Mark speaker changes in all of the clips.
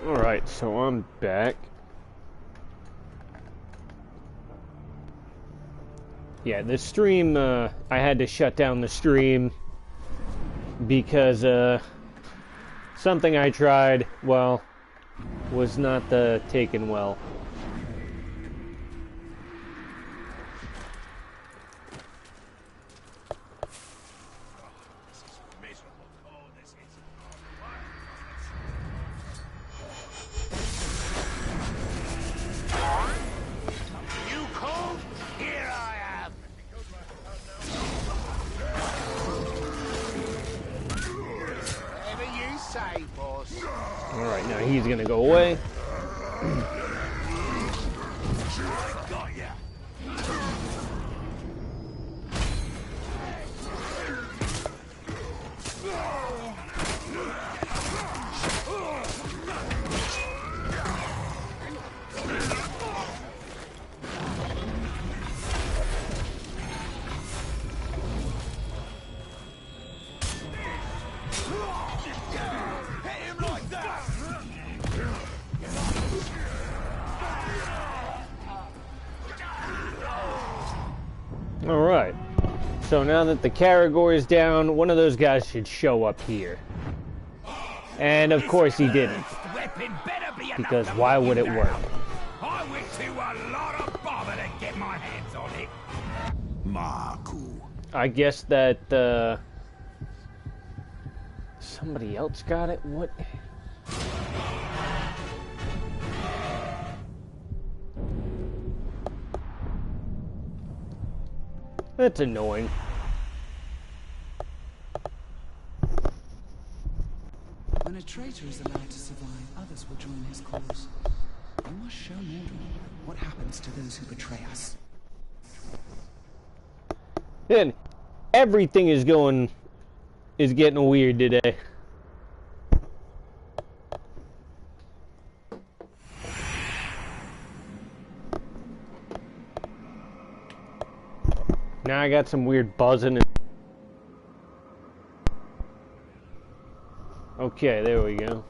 Speaker 1: Alright, so I'm back. Yeah, the stream, I had to shut down the stream because, something I tried, well, was not, taken well.
Speaker 2: Alright, now he's gonna go away. Alright, so now that the Caragor is down, one of those guys should show up here. And of course he didn't. Because why would it work?
Speaker 3: I went to a lot of bother to get my hands on it. Marku.
Speaker 1: I guess that, somebody else got it? What? That's annoying.
Speaker 4: When a traitor is allowed to survive, others will join his cause. You must show Mordor what happens to those who betray us.
Speaker 1: And everything is getting weird today. Now I got some weird buzzing. Okay, there we go.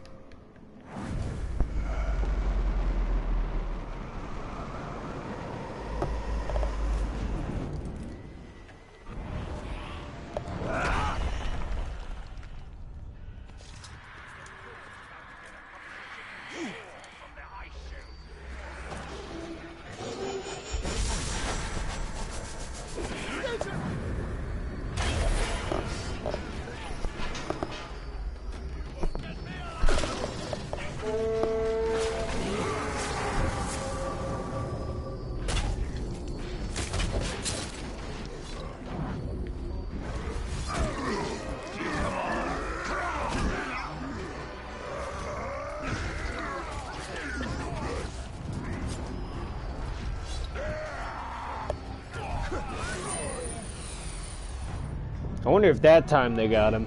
Speaker 1: I wonder if that time they got him.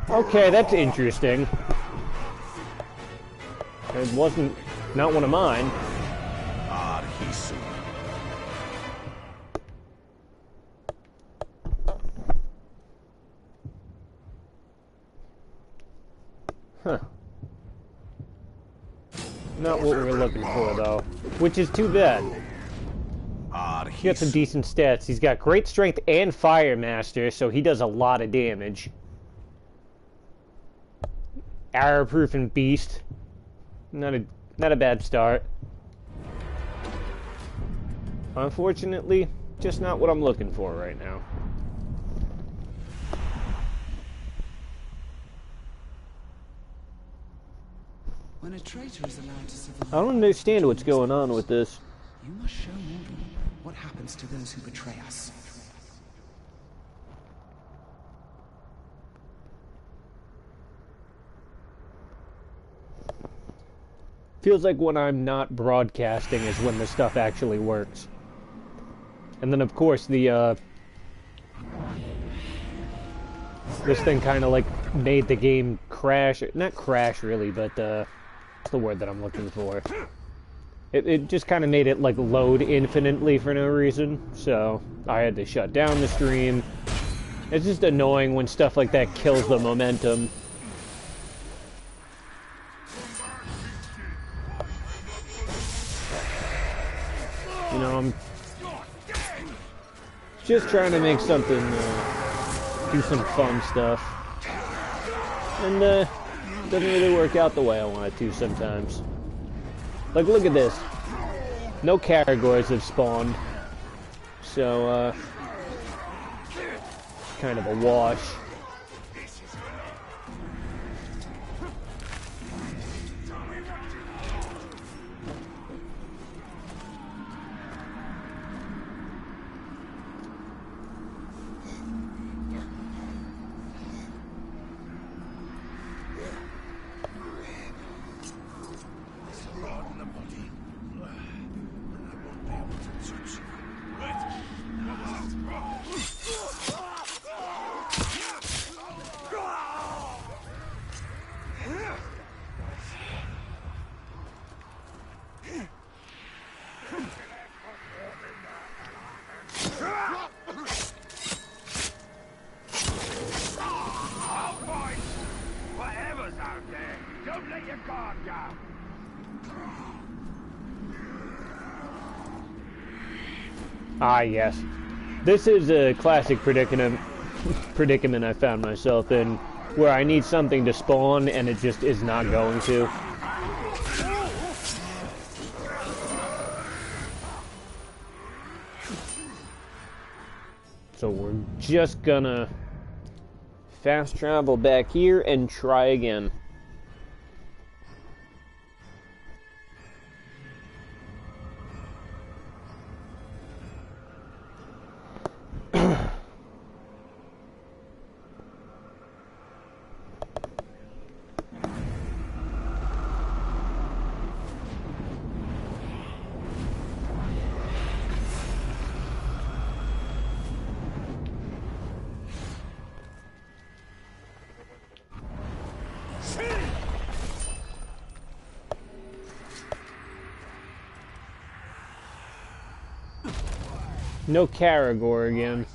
Speaker 1: Okay, that's interesting. It wasn't not one of mine. Huh. Not what we were looking for, though. Which is too bad. He got some decent stats. He's got great strength and Fire Master, so he does a lot of damage. Arrow-proof and Beast. Not a bad start. Unfortunately, just not what I'm looking for right now.
Speaker 4: When a traitor is allowed to survive,
Speaker 1: I don't understand what's going on with this.
Speaker 4: you must show Mordor what happens to those who betray us.
Speaker 1: Feels like when I'm not broadcasting is when the stuff actually works. And then of course the this thing kind of like made the game crash. Not crash really, but what's the word that I'm looking for? It just kind of made it like load infinitely for no reason, so I had to shut down the stream. It's just annoying when stuff like that kills the momentum. You know, I'm just trying to make something, do some fun stuff. And, doesn't really work out the way I want it to sometimes. Like, look at this. No categories have spawned. So, kind of a wash. Ah, yes. This is a classic predicament I found myself in, where I need something to spawn and it just is not going to. So we're just gonna fast travel back here and try again. No Caragor again.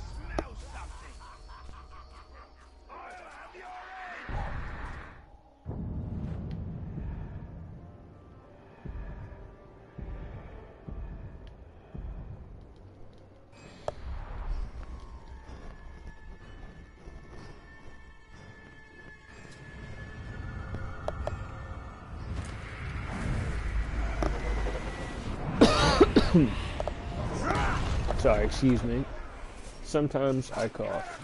Speaker 1: Sorry, excuse me. Sometimes I cough.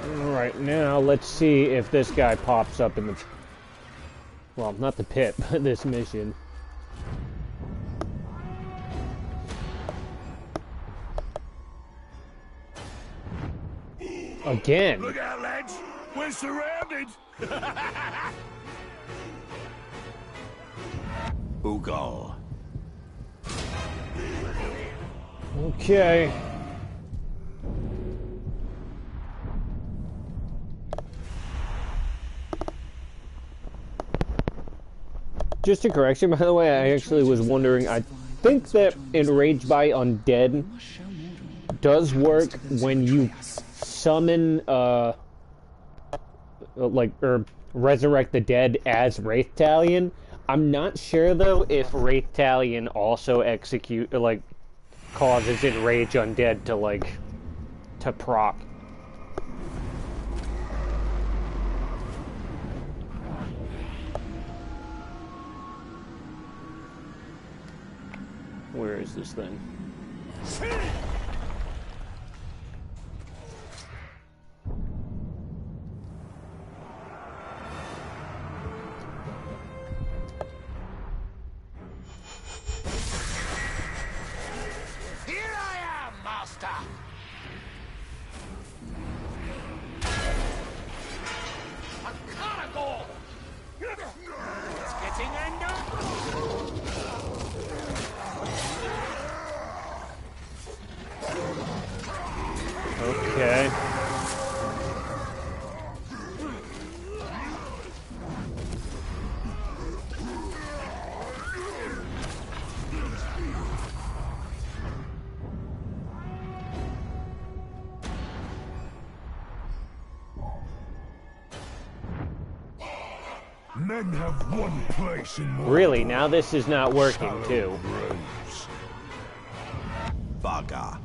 Speaker 1: Alright, now let's see if this guy pops up in the... Well, not the pit, but this mission. Again!
Speaker 3: Look out, lads! We're surrounded! Ugal.
Speaker 1: Okay. Just a correction, by the way, I actually was wondering, I think that Enraged by Undead does work when you summon, or resurrect the dead as Wraith Talion. I'm not sure, though, if Wraith Talion also causes Enraged Undead to proc. Where is this thing?
Speaker 3: Caragor! It's getting under.
Speaker 2: Okay.
Speaker 3: Men have one place in
Speaker 2: Really, now this is not working too.
Speaker 3: Vaga.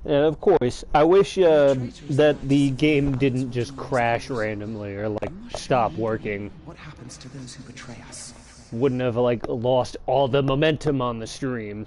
Speaker 2: And of course, I wish that the game didn't just crash randomly or like stop working.
Speaker 4: What happens to those who betray us?
Speaker 2: Wouldn't have like lost all the momentum on the stream.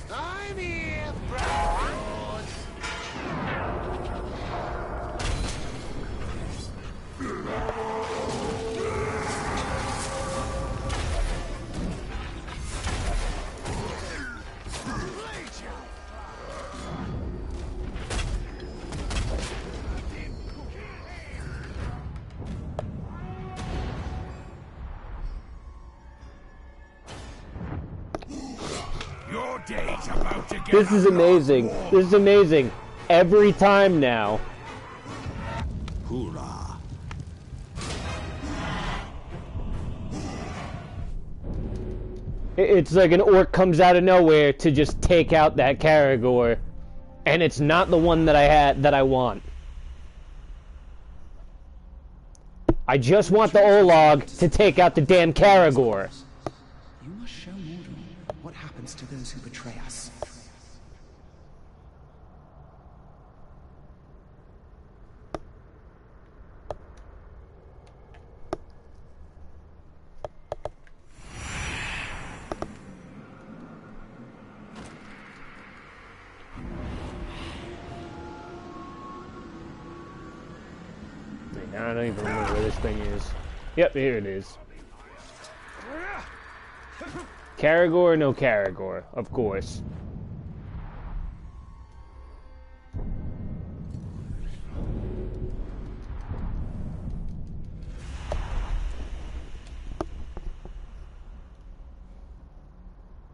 Speaker 4: I'm here, bros!
Speaker 3: Your day's about to get
Speaker 2: This is amazing. This is amazing. Every time now.
Speaker 3: Hoorah.
Speaker 2: It's like an orc comes out of nowhere to just take out that Caragor, and it's not the one that I want. I just want the Olog to take out the damn Caragor.
Speaker 4: You must show Mordor what happens to those who betray us.
Speaker 2: I don't even remember where this thing is. Yep, here it is. Caragor, no Caragor, of course.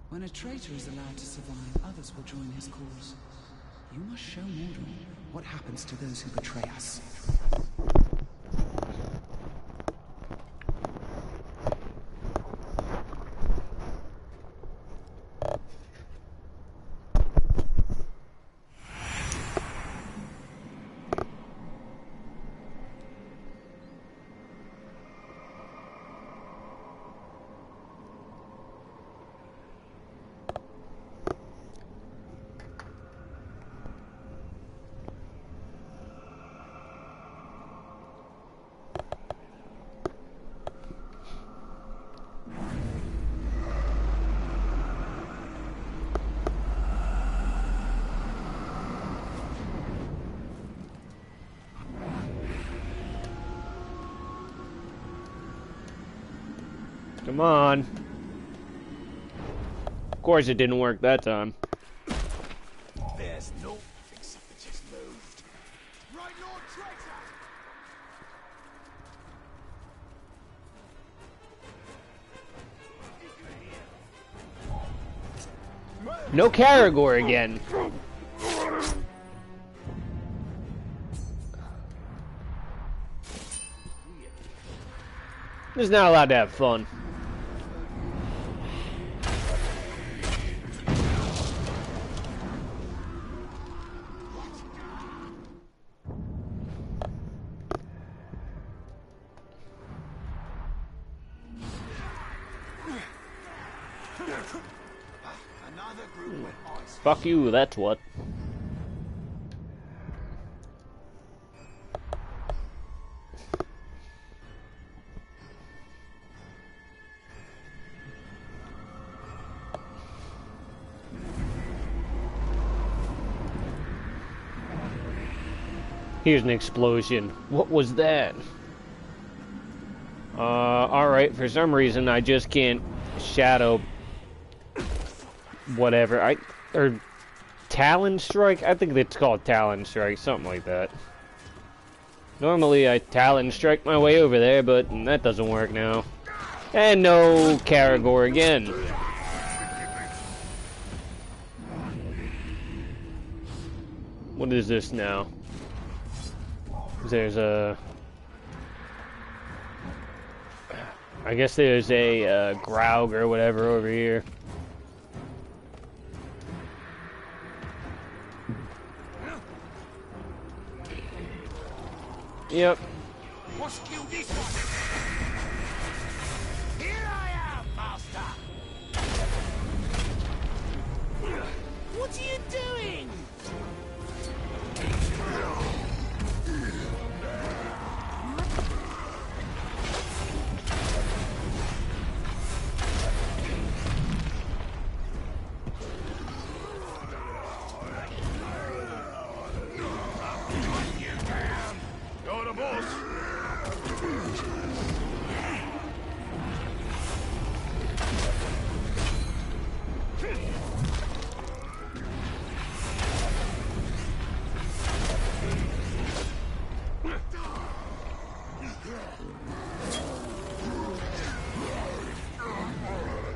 Speaker 4: When a traitor is allowed to survive, others will join his cause. You must show Mordor what happens to those who betray us.
Speaker 2: Come on. Of course it didn't work that time.
Speaker 3: There's no fixing it just moved. Right, Lord Traitor!
Speaker 2: No Caragor again. Just not allowed to have fun.
Speaker 1: Fuck you, that's what. Here's an explosion. What was that? Alright, for some reason I just can't shadow whatever. Or Talon Strike? I think it's called Talon Strike, something like that. Normally I Talon Strike my way over there, but that doesn't work now. And no Caragor again. What is this now? There's a... I guess there's a Graug or whatever over here. Yep.
Speaker 3: What's killed this one? Here I am, master! What are you doing?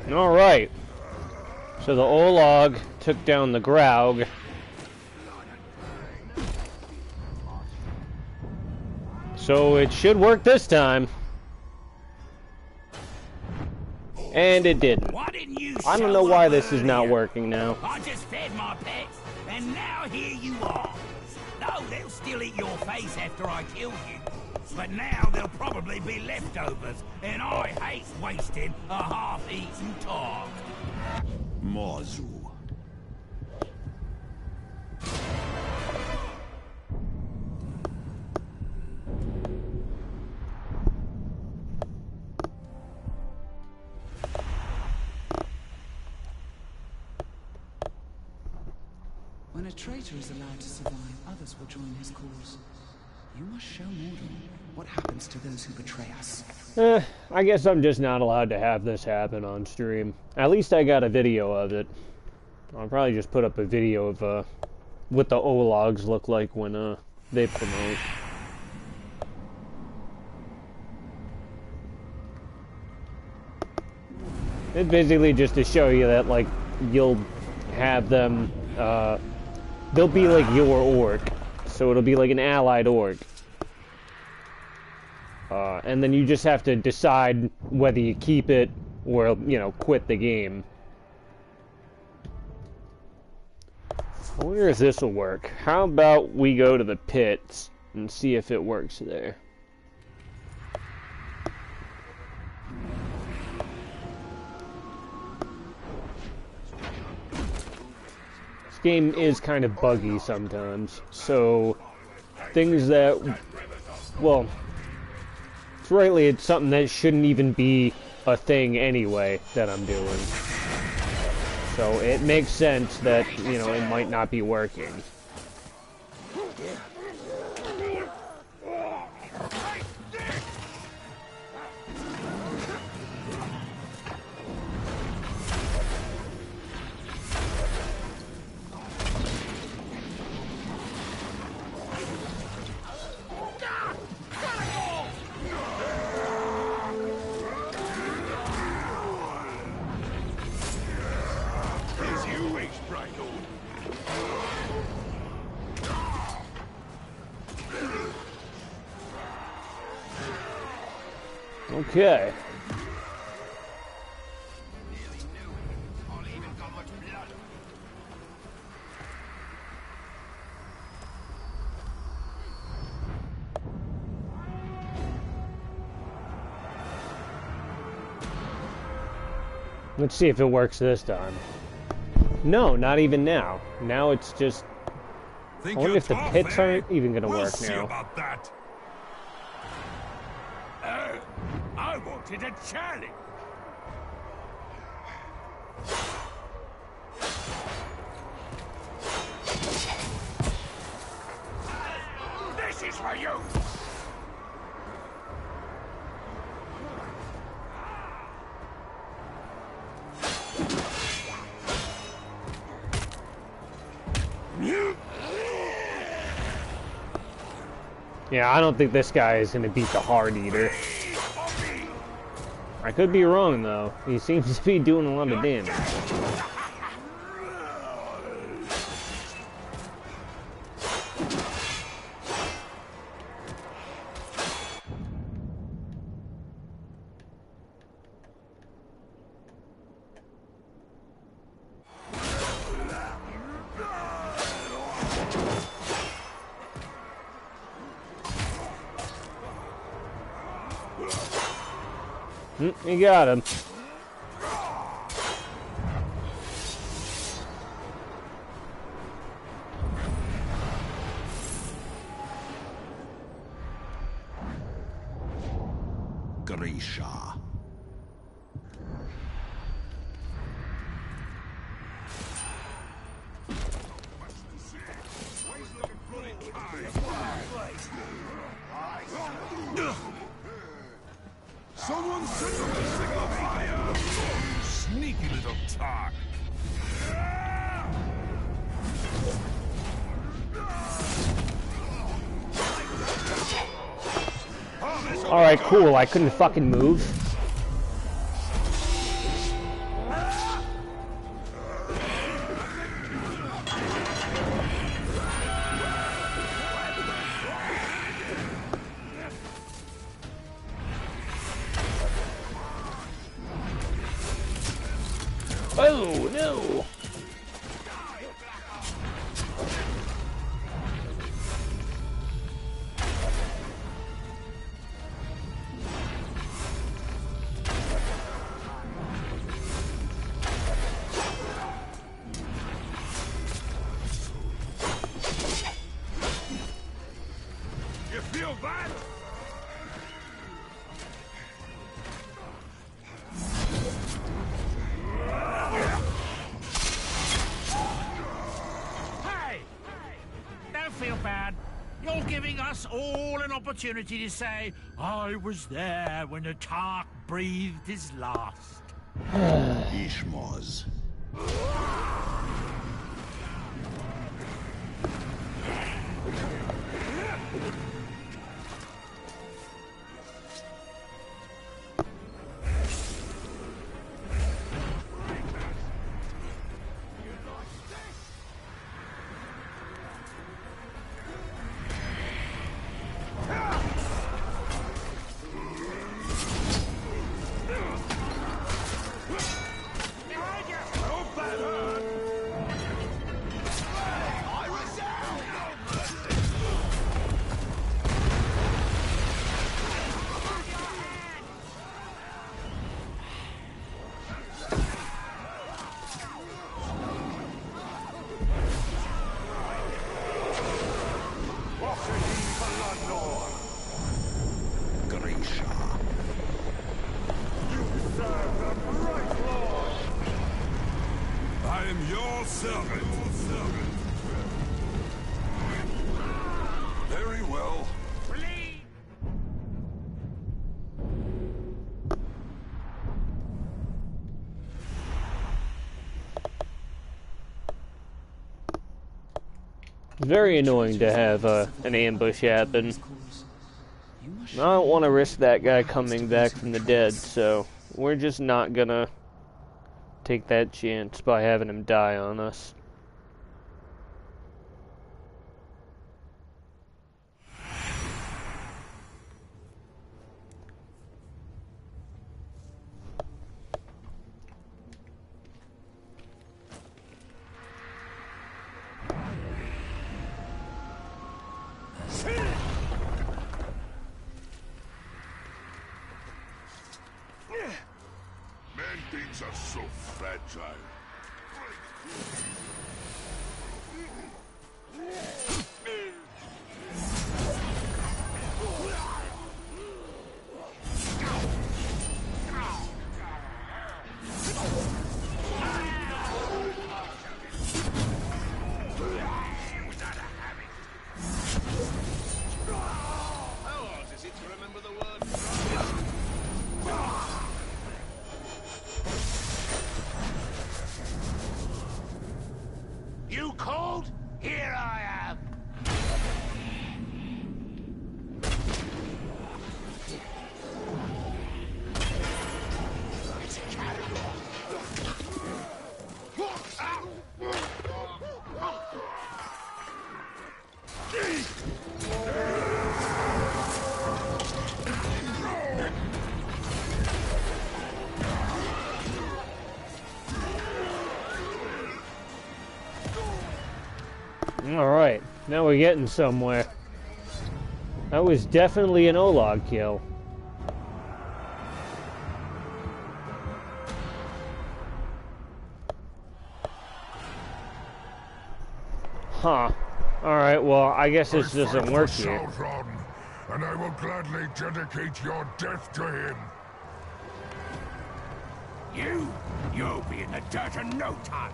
Speaker 1: Alright. So the Olog took down the Graug. So it should work this time. And it didn't. I don't know why this is not working now.
Speaker 3: I just fed my pets, and now here you are. No, they'll still eat your face after I kill you. But now there'll probably be leftovers, and I hate wasting a half-eaten talk. Mazu.
Speaker 4: When a traitor is allowed to survive, others will join his cause. You must show Mordor what happens to those who betray us.
Speaker 1: I guess I'm just not allowed to have this happen on stream. At least I got a video of it. I'll probably just put up a video of what the Ologs look like when they promote. It's basically just to show you that, like, you'll have them, they'll be like your orc. So it'll be like an allied orc. And then you just have to decide whether you keep it or, you know, quit the game. I wonder if this will work. How about we go to the pits and see if it works there. This game is kind of buggy sometimes, so things that, well, rightly, it's something that shouldn't even be a thing anyway that I'm doing. So it makes sense that, you know, it might not be working. Okay. Let's see if it works this time. No, not even now. Now it's just... I wonder if the pits aren't even gonna work
Speaker 3: see
Speaker 1: now.
Speaker 3: About that. I wanted a challenge. This is for you.
Speaker 1: Yeah, I don't think this guy is gonna beat the Hard Eater. I could be wrong though. He seems to be doing a lot of damage. You got him.
Speaker 3: Grisha. Someone set up the signal fire! Sneaky little tart!
Speaker 1: Alright, cool. I couldn't fucking move. Oh, no!
Speaker 3: You feel bad?
Speaker 5: Hey! Don't feel bad. You're giving us all an opportunity to say, I was there when the Tark breathed his last.
Speaker 3: Ishmoz. I am your servant. Very well.
Speaker 1: Very annoying to have an ambush happen. I don't want to risk that guy coming back from the dead, so we're just not gonna take that chance by having him die on us.
Speaker 3: Man, things are so fragile. You called? Here I am.
Speaker 1: Alright, now we're getting somewhere. That was definitely an O-log kill. Huh. Alright, well, I guess this doesn't work here.
Speaker 6: Sauron, and I will gladly dedicate your death to him.
Speaker 3: You'll be in the dirt in no time.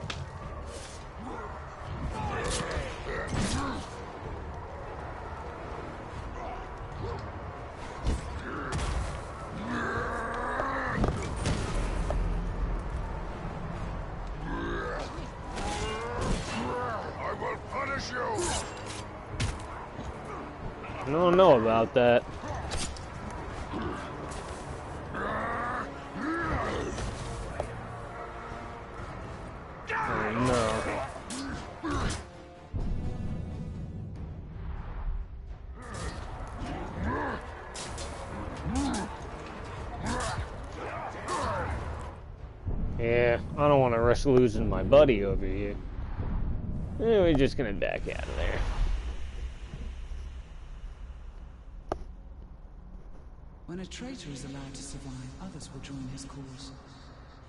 Speaker 6: I will punish you.
Speaker 1: I don't know about that. Oh no. Yeah, I don't want to risk losing my buddy over here. We're just gonna back out of there.
Speaker 4: When a traitor is allowed to survive, others will join his cause.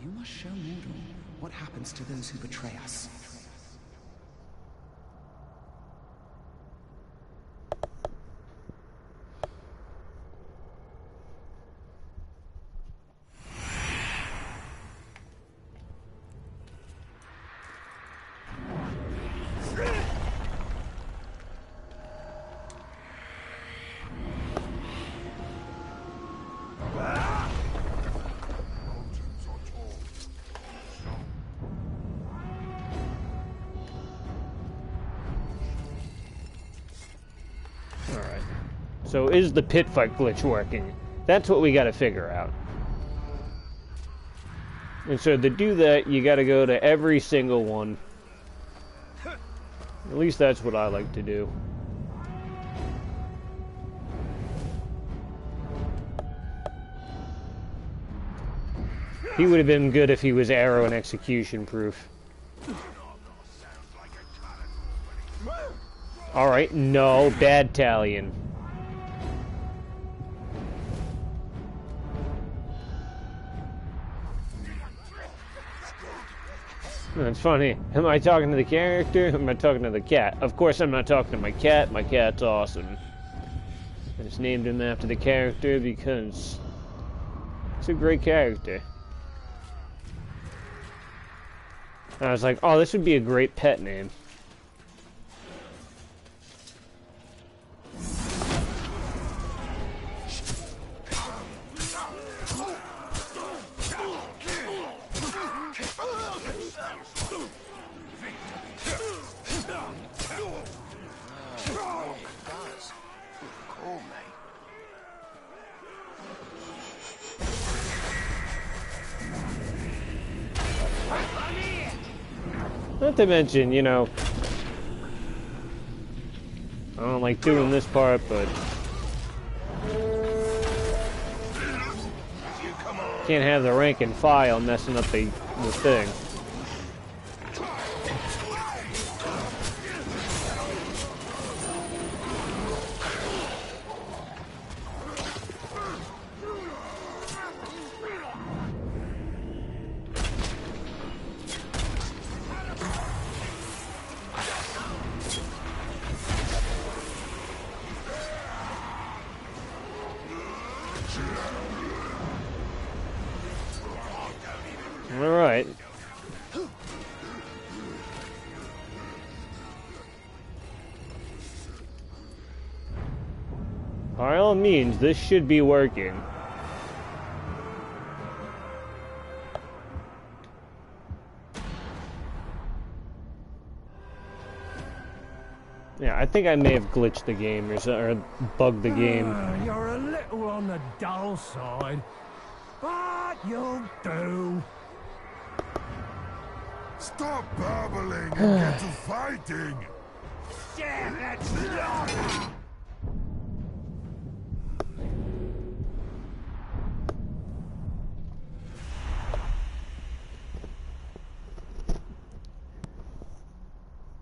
Speaker 4: You must show Mordor what happens to those who betray us.
Speaker 1: So is the pit fight glitch working? That's what we gotta figure out. And so to do that, you gotta go to every single one. At least that's what I like to do. He would have been good if he was arrow and execution proof. Alright, no, bad Talion. That's funny. Am I talking to the character? Or am I talking to the cat? Of course I'm not talking to my cat. My cat's awesome. I just named him after the character because it's a great character. I was like, oh, this would be a great pet name. Not to mention, you know, I don't like doing this part, but can't have the rank and file messing up the thing. Alright. By all means, this should be working. Yeah, I think I may have glitched the game or bugged the game.
Speaker 5: You're a little on the dull side, but you'll do.
Speaker 6: Stop babbling and get to fighting!
Speaker 5: Yeah, that's slaughter!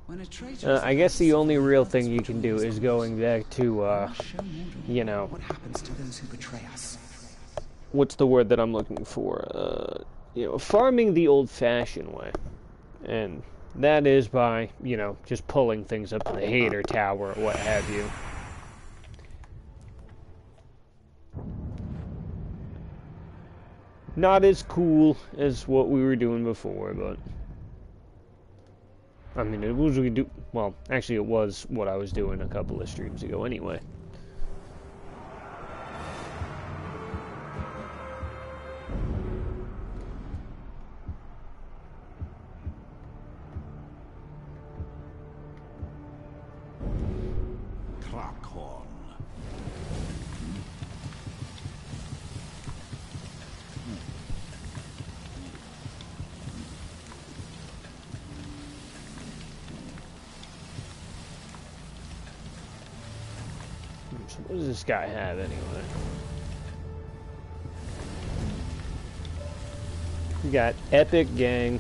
Speaker 4: When a traitor
Speaker 1: I guess the only real thing you can do is going back to, you know,
Speaker 4: what happens to those who betray us?
Speaker 1: what's the word that I'm looking for? You know, farming the old-fashioned way. And that is by, you know, just pulling things up to the hater tower or what have you. Not as cool as what we were doing before, but I mean, it was well, actually it was what I was doing a couple of streams ago anyway. So what does this guy have anyway? We got Epic Gang.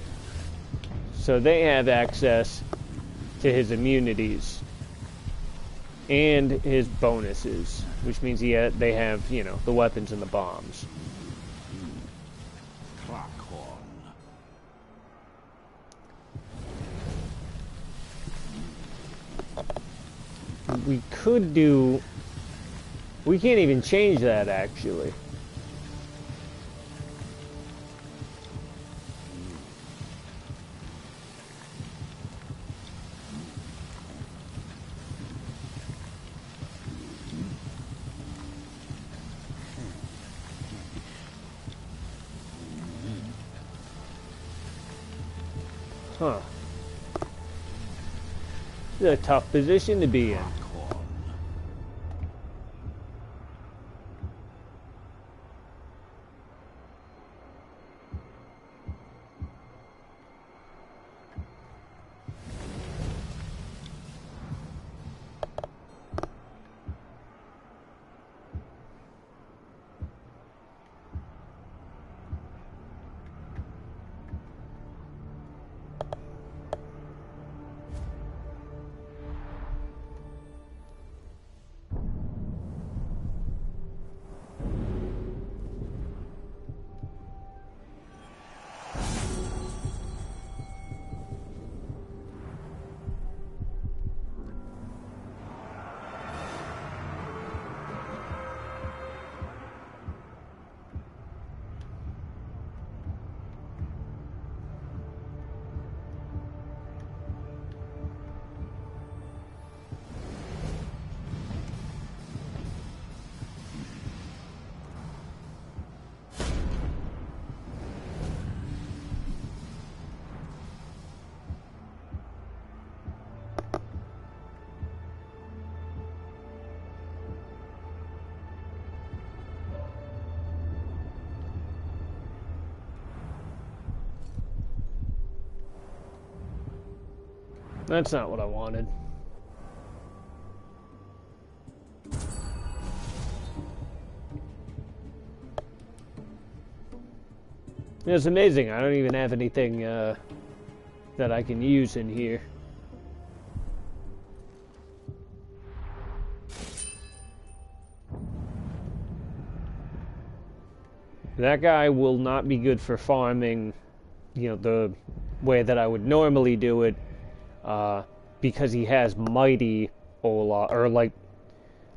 Speaker 1: So they have access to his immunities and his bonuses, which means they have, you know, the weapons and the bombs. We could do... We can't even change that, actually. Huh. It's a tough position to be in. That's not what I wanted. It's amazing. I don't even have anything that I can use in here. That guy will not be good for farming, you know, the way that I would normally do it. Because he has mighty Ola, or like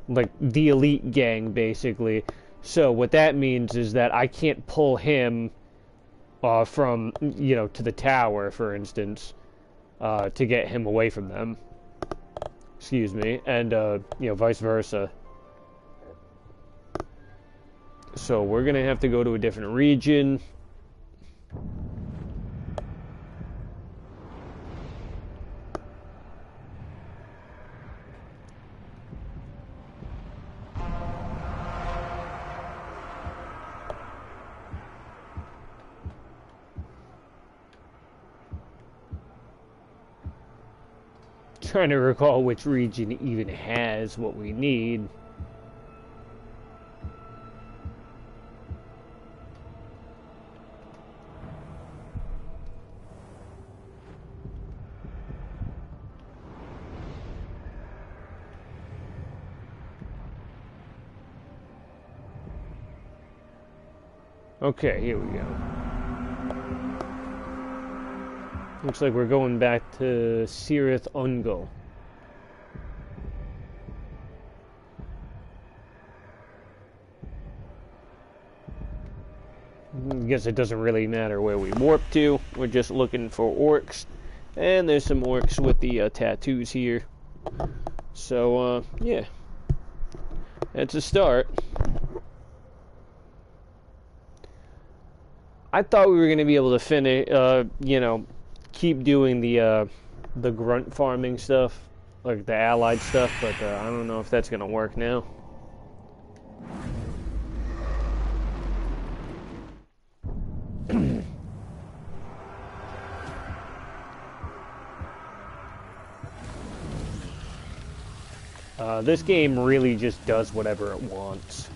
Speaker 1: the elite gang basically. So what that means is that I can't pull him from, you know, to the tower, for instance, to get him away from them. Excuse me. And, you know, vice versa. So we're going to have to go to a different region. Trying to recall which region even has what we need. Okay, here we go. Looks like we're going back to Cirith Ungol. I guess it doesn't really matter where we warp to. We're just looking for orcs. And there's some orcs with the tattoos here. So, yeah. That's a start. I thought we were going to be able to finish, you know, keep doing the grunt farming stuff, like the allied stuff, but I don't know if that's going to work now. This game really just does whatever it wants.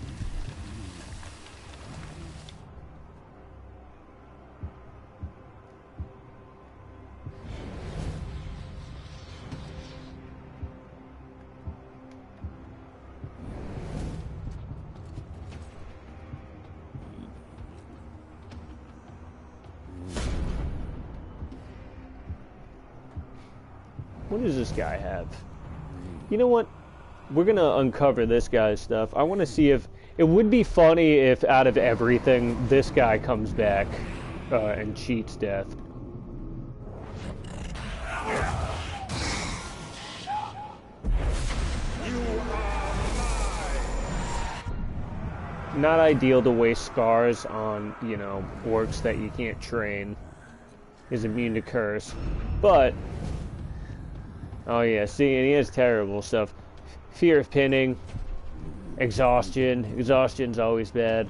Speaker 1: What does this guy have? You know what? We're gonna uncover this guy's stuff. I want to see if... It would be funny if out of everything, this guy comes back and cheats death. Not ideal to waste scars on, you know, orcs that you can't train. Is immune to curse. But... Oh yeah, see, and he has terrible stuff. Fear of pinning. Exhaustion. Exhaustion's always bad.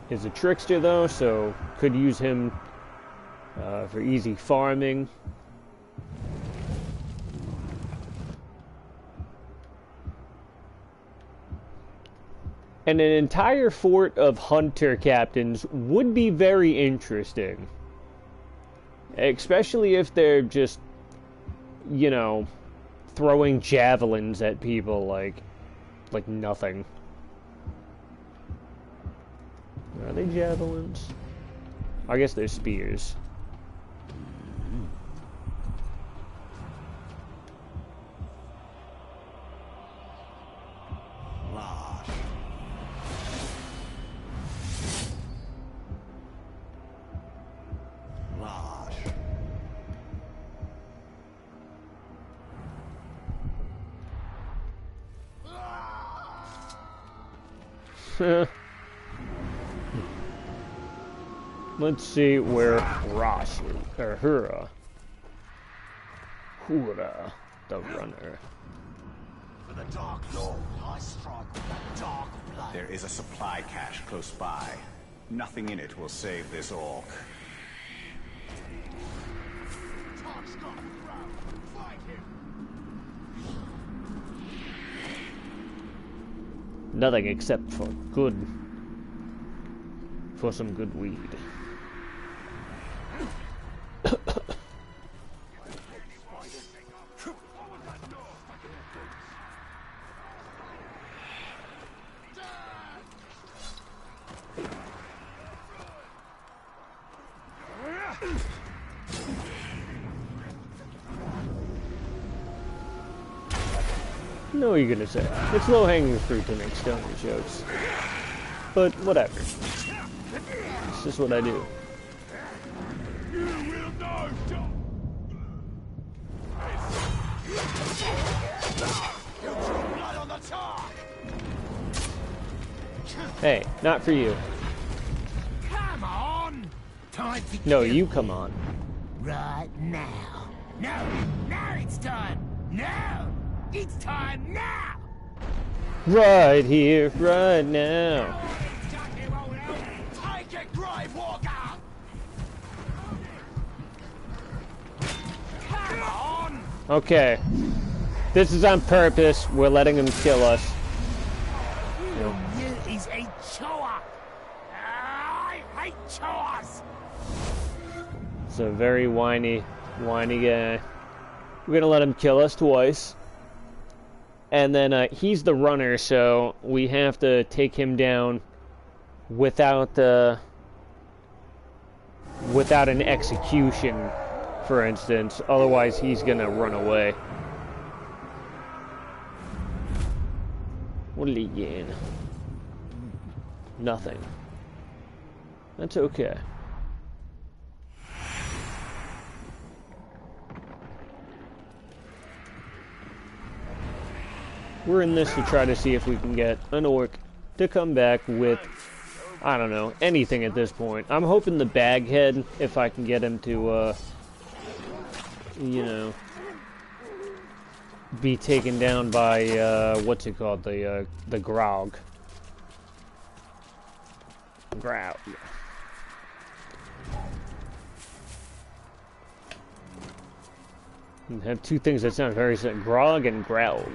Speaker 1: He's a trickster though, so could use him for easy farming. And an entire fort of hunter captains would be very interesting. Especially if they're just, you know, throwing javelins at people like nothing. Are they javelins? I guess they're spears. Let's see where Rosh is, or Hura, the runner.
Speaker 3: For the Dark Lord, I strike with the dark blade.
Speaker 7: There is a supply cache close by. Nothing in it will save this orc.
Speaker 1: Nothing except for some good weed. know what you're gonna say. It's low-hanging fruit to make stoner jokes. But whatever. It's just what I do. Hey, not for you.
Speaker 3: Come on! Time to
Speaker 1: No, you come on.
Speaker 3: Right now. No, now it's time. No, it's time now.
Speaker 1: Right here, right now.
Speaker 3: Take it, Grave Walker. Come on.
Speaker 1: Okay. This is on purpose. We're letting him kill us.
Speaker 3: You is a chore. I hate chores.
Speaker 1: It's a very whiny guy. We're gonna let him kill us twice. And then he's the runner, so we have to take him down without an execution, for instance. Otherwise, he's gonna run away. What did he gain? Nothing. That's okay. We're in this to try to see if we can get an orc to come back with, I don't know, anything at this point. I'm hoping the baghead, if I can get him to, you know, be taken down by, what's it called, the grog. Growl. You have two things that sound very similar, grog and growl.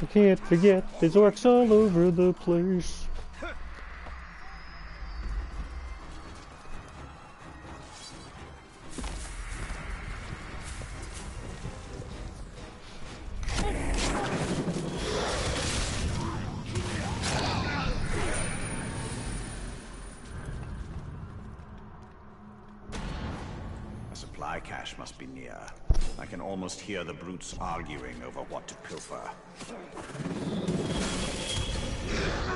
Speaker 1: I can't forget, there's orcs all over the place.
Speaker 7: A supply cache must be near. I can almost hear the brutes arguing over what to pilfer.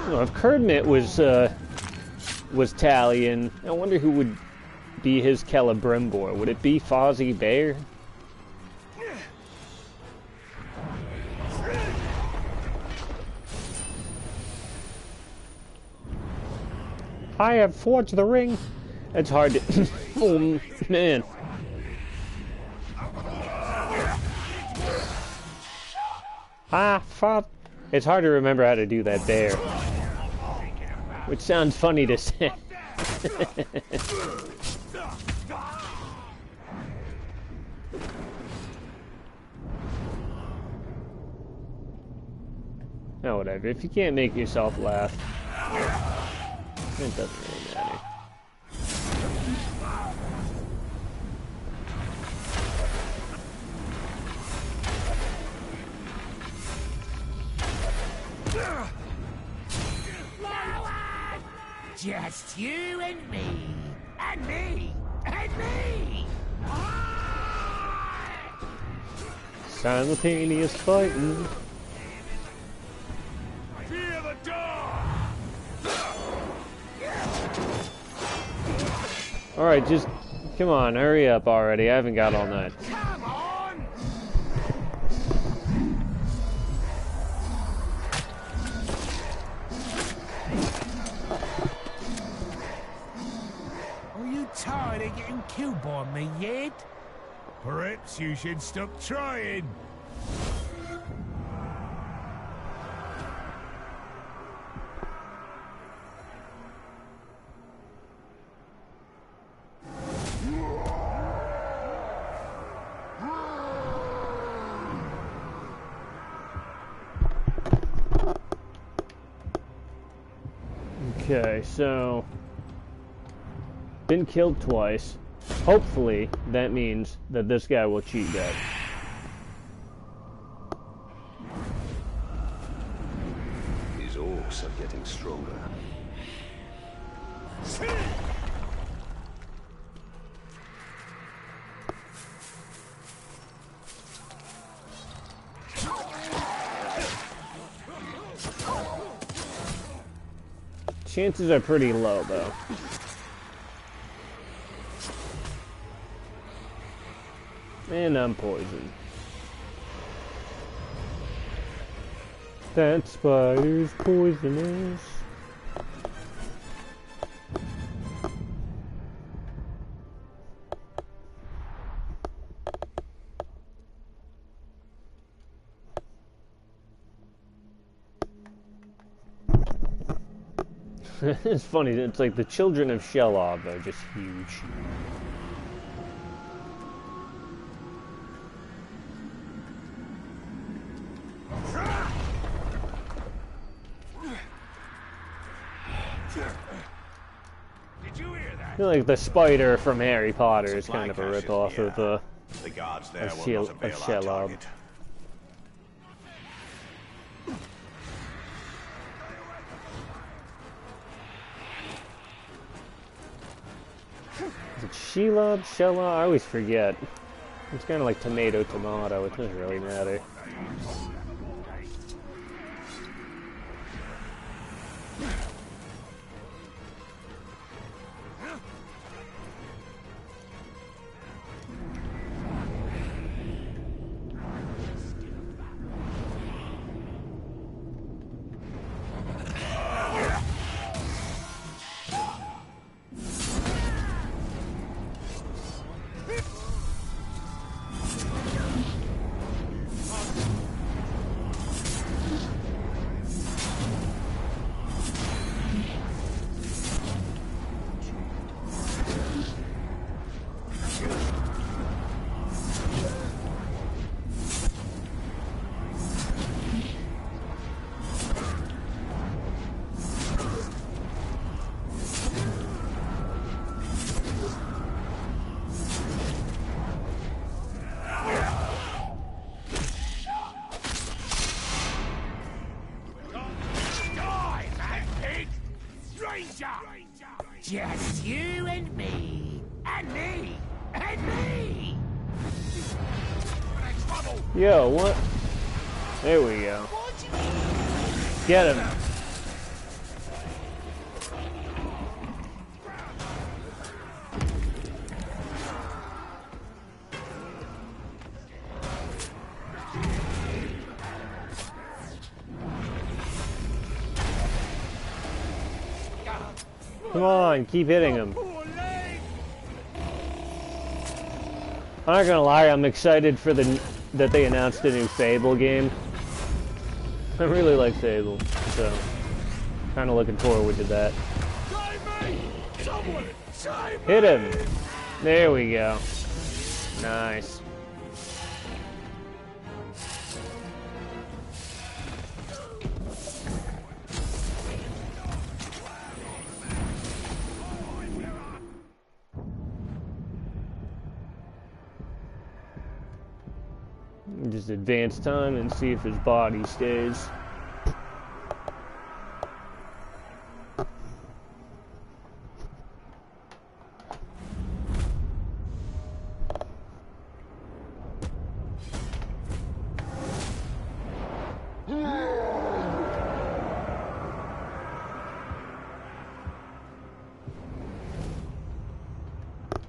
Speaker 1: Well, if Kermit was Talion, I wonder who would be his Celebrimbor. Would it be Fozzie Bear? I have forged the ring. It's hard to... oh, man. Ah, fuck. It's hard to remember how to do that bear. Which sounds funny to say. Oh, whatever. If you can't make yourself laugh, it doesn't really matter.
Speaker 3: Just you and me, and me, and me!
Speaker 1: Simultaneous fighting.
Speaker 3: Fear the dog!
Speaker 1: Alright, just come on, hurry up already. I haven't got all night.
Speaker 3: Come on! Are you tired of getting killed by me yet? Perhaps you should stop trying.
Speaker 1: Okay, so... been killed twice. Hopefully, that means that this guy will cheat that.
Speaker 8: These orcs are getting stronger.
Speaker 1: Chances are pretty low, though. And I'm poisoned. That spider's poisonous. It's funny, it's like the children of Shelob are just huge.
Speaker 3: Did you hear that?
Speaker 1: I feel like the spider from Harry Potter is kind of a ripoff of
Speaker 7: the guards there will not avail our
Speaker 1: Shelob.
Speaker 7: target.
Speaker 1: Is it Shelob? Shelob? I always forget. It's kind of like tomato, tomato. It doesn't really matter.
Speaker 3: Just you and me, and me, and me!
Speaker 1: Yo, what? There we go. Get him. Come on, keep hitting him. I'm not gonna lie, I'm excited for that they announced a new Fable game. I really like Fable, so kind of looking forward to that. Hit him! There we go. Nice. Just advance time and see if his body stays.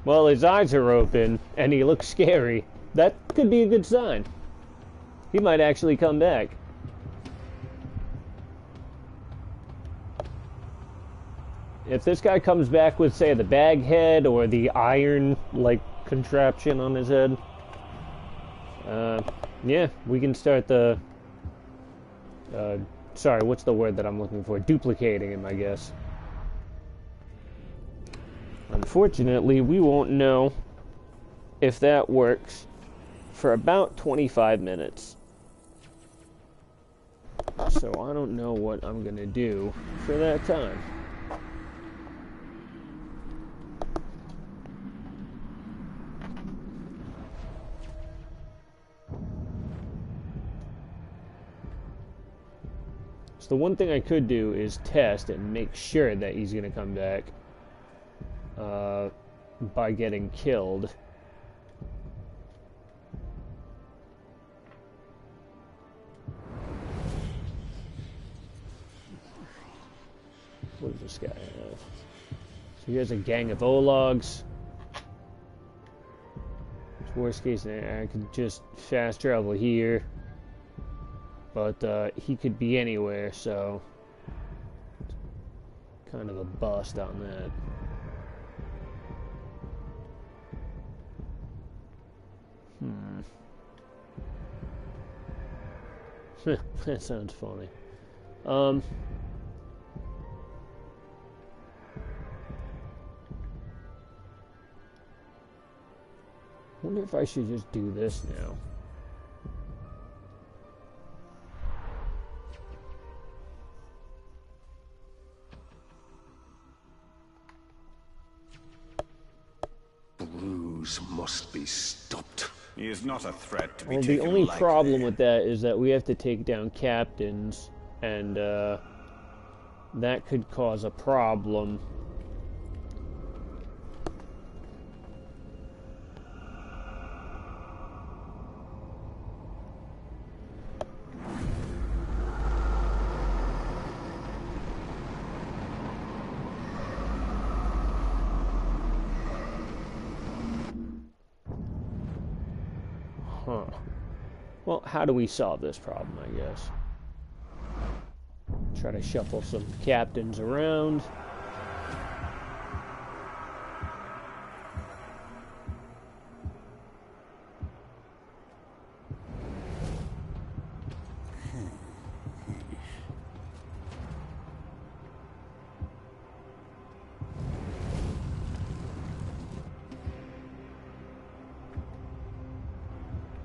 Speaker 1: Well, his eyes are open and he looks scary. That could be a good sign. He might actually come back. If this guy comes back with, say, the bag head or the iron, like, contraption on his head, yeah, we can start the, sorry, what's the word that I'm looking for? Duplicating him, I guess. Unfortunately, we won't know if that works for about 25 minutes. So I don't know what I'm gonna do for that time. So the one thing I could do is test and make sure that he's gonna come back. by getting killed. What does this guy have? So he has a gang of Ologs. Worst case scenario, I could just fast travel here. But he could be anywhere, so kind of a bust on that. That sounds funny. Wonder if I should just do this now.
Speaker 8: Bruce must be stopped.
Speaker 7: He is not a threat to be
Speaker 1: Well,
Speaker 7: taken
Speaker 1: the only
Speaker 7: lightly.
Speaker 1: problem with that is that we have to take down captains, and that could cause a problem. Huh. Well, how do we solve this problem, I guess? Try to shuffle some captains around.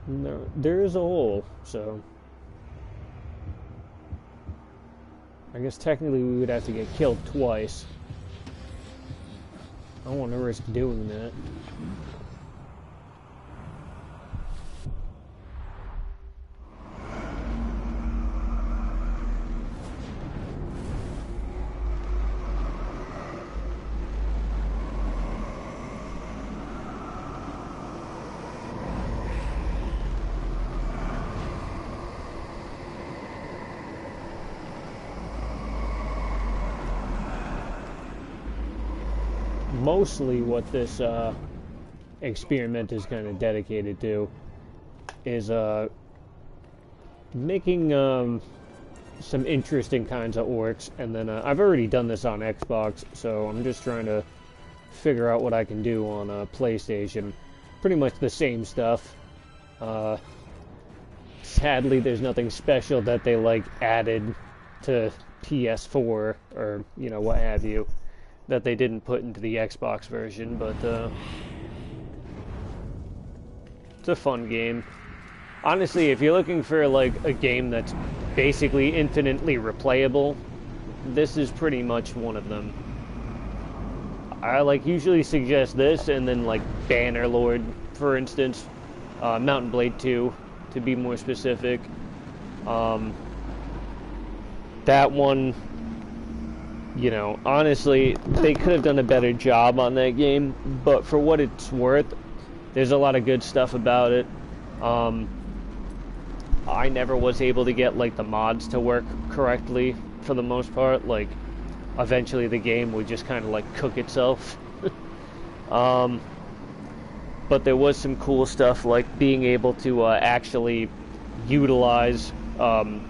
Speaker 1: No, there is a hole, so I guess technically we would have to get killed twice. I don't want to risk doing that. Mostly what this experiment is kind of dedicated to is making some interesting kinds of orcs, and then I've already done this on Xbox, so I'm just trying to figure out what I can do on PlayStation. Pretty much the same stuff. Sadly, there's nothing special that they like added to PS4 or what have you that they didn't put into the Xbox version, but it's a fun game. Honestly, if you're looking for like a game that's basically infinitely replayable, this is pretty much one of them. I usually suggest this and then like Bannerlord, for instance, Mountain Blade 2 to be more specific. That one, honestly, they could have done a better job on that game, but for what it's worth, there's a lot of good stuff about it. I never was able to get like the mods to work correctly for the most part. Like, eventually the game would just kind of like cook itself. But there was some cool stuff, like being able to actually utilize more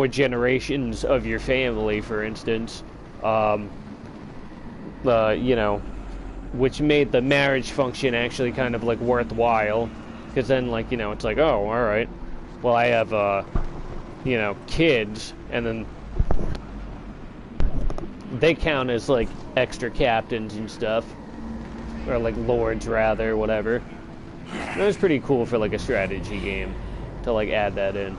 Speaker 1: generations of your family, for instance, which made the marriage function actually kind of like worthwhile, because then it's like, oh, all right, well, I have kids, and then they count as like extra captains and stuff, or like lords rather, whatever. And it was pretty cool for like a strategy game to like add that in.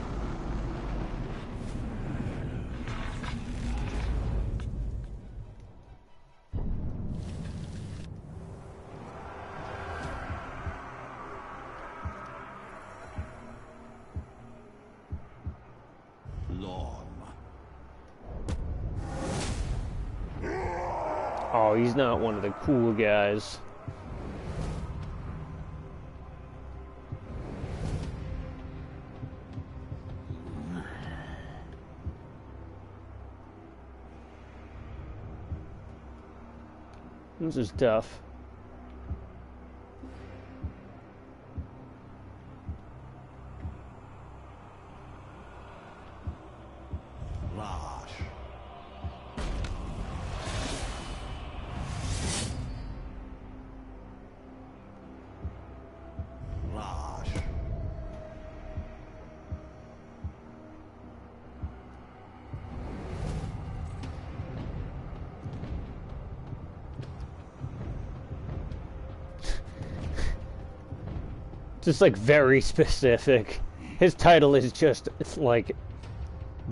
Speaker 1: Oh, he's not one of the cool guys. This is tough. Just like very specific. His title is just, it's like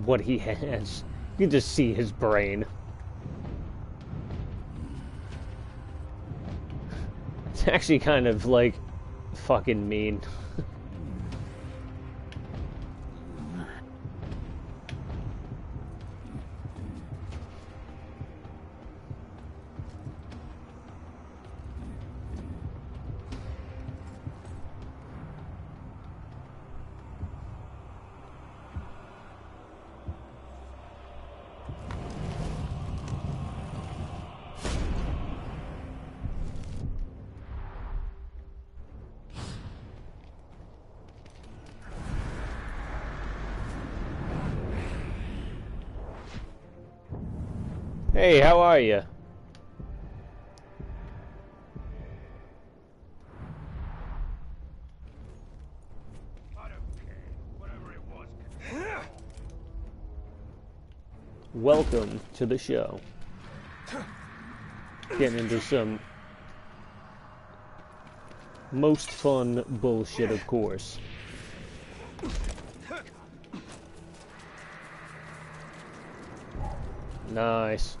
Speaker 1: what he has. You can just see his brain. It's actually kind of like fucking mean. Hey, how are you? Welcome to the show. Getting into some most fun bullshit, of course. Nice.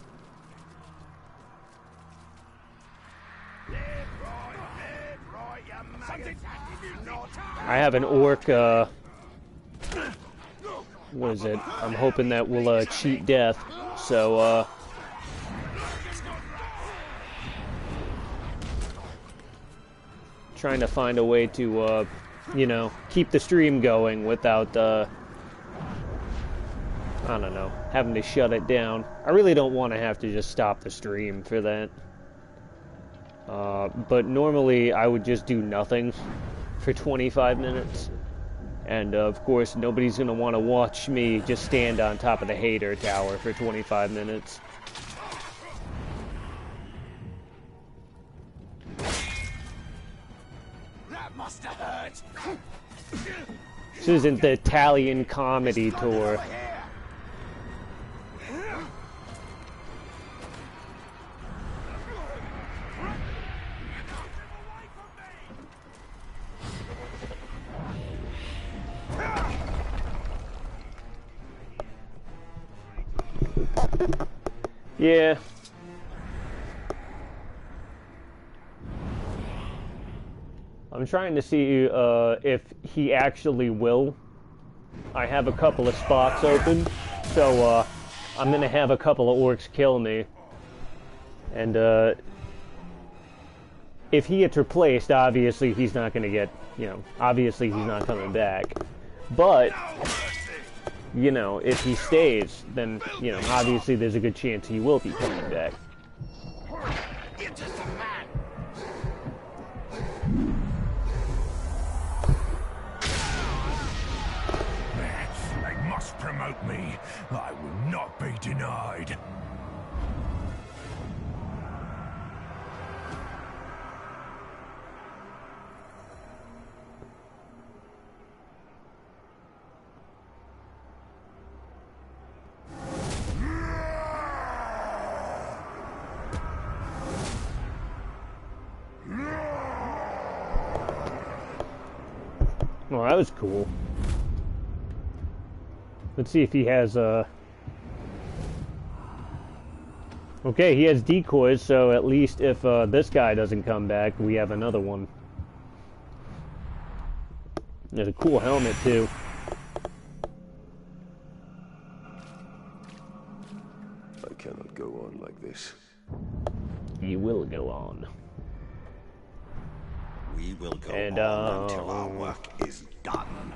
Speaker 1: I have an orc, what is it? I'm hoping that will, cheat death, so, trying to find a way to, you know, keep the stream going without, I don't know, having to shut it down. I really don't want to have to just stop the stream for that. But normally I would just do nothing for 25 minutes. And of course nobody's going to want to watch me just stand on top of the hater tower for 25 minutes.
Speaker 3: That must have hurt.
Speaker 1: This isn't the Talion comedy tour. Yeah. I'm trying to see if he actually will. I have a couple of spots open, so I'm gonna have a couple of orcs kill me. And if he gets replaced, obviously he's not gonna get, you know, obviously he's not coming back. But you know, if he stays, then, you know, obviously there's a good chance he will be coming back.
Speaker 3: You're just a man.
Speaker 6: They must promote me. I will not be denied.
Speaker 1: Well, that was cool. Let's see if he has, okay, he has decoys, so at least if, this guy doesn't come back, we have another one. There's a cool helmet, too.
Speaker 8: I cannot go on like this.
Speaker 1: You will go on.
Speaker 7: We will go
Speaker 1: And,
Speaker 7: on until our work is done.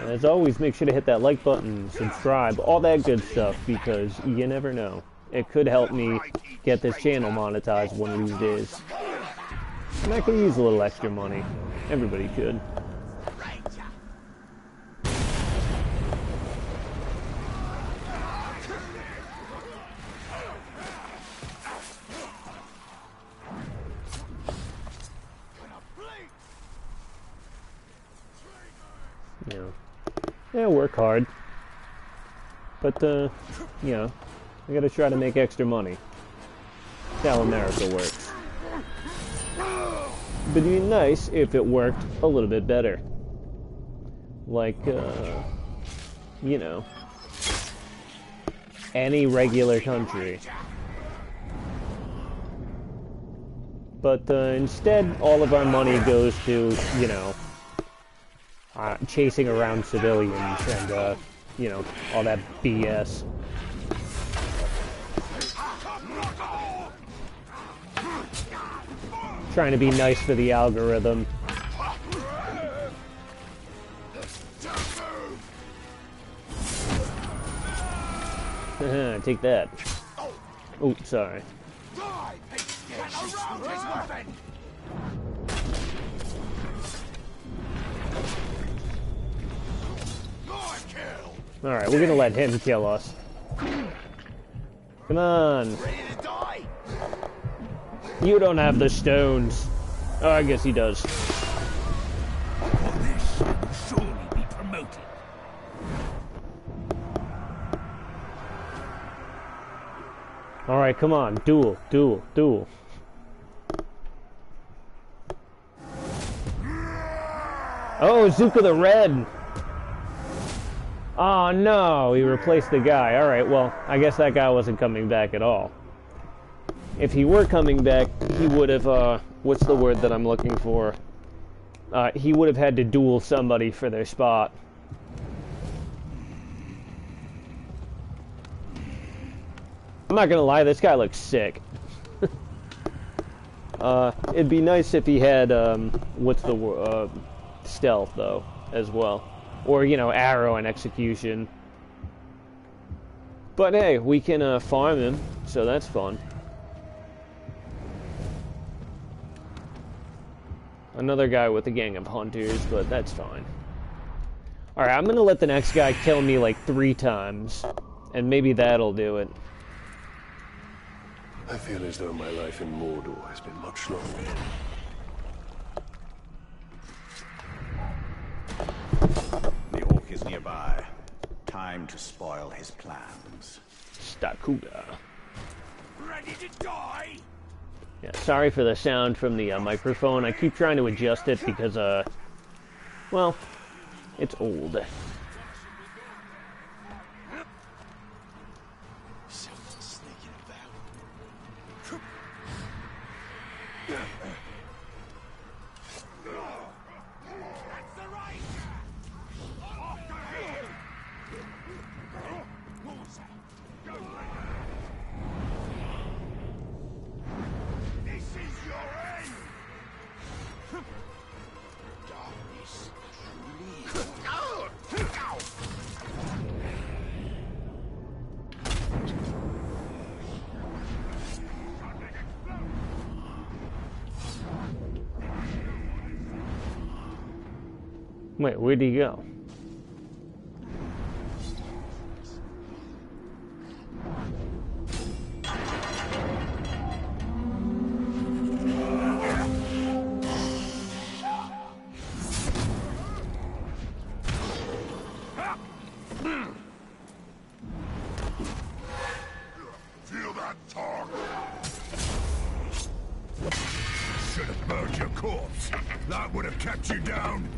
Speaker 1: As always, make sure to hit that like button, subscribe, all that good stuff, because you never know. It could help me get this channel monetized one of these days. And I could use a little extra money. Everybody could. Yeah, work hard. But, you know, I gotta try to make extra money. That's how America works. But it'd be nice if it worked a little bit better. Like, you know, any regular country. But, instead, all of our money goes to, you know, chasing around civilians and, you know, all that BS. Trying to be nice for the algorithm. Take that. Oh, sorry. Alright, we're gonna let him kill us. Come on. You don't have the stones. Oh, I guess he does.
Speaker 5: For this, I will surely be promoted.
Speaker 1: Alright, come on. Duel, duel, duel. Oh, Zuka the Red! Oh no, he replaced the guy. Alright, well, I guess that guy wasn't coming back at all. If he were coming back, he would have, what's the word that I'm looking for? He would have had to duel somebody for their spot. I'm not gonna lie, this guy looks sick. It'd be nice if he had, what's the word, stealth, though, as well. Or, you know, arrow and execution. But hey, we can farm him, so that's fun. Another guy with a gang of hunters, but that's fine. Alright, I'm gonna let the next guy kill me like 3 times. And maybe that'll do it.
Speaker 8: I feel as though my life in Mordor has been much longer.
Speaker 7: The orc is nearby. Time to spoil his plans.
Speaker 1: Stakuda.
Speaker 5: Ready to die?
Speaker 1: Yeah, sorry for the sound from the microphone. I keep trying to adjust it because, well, it's old. Wait, where'd he go?
Speaker 6: Feel that torque? Should have burned your corpse. That would have kept you down.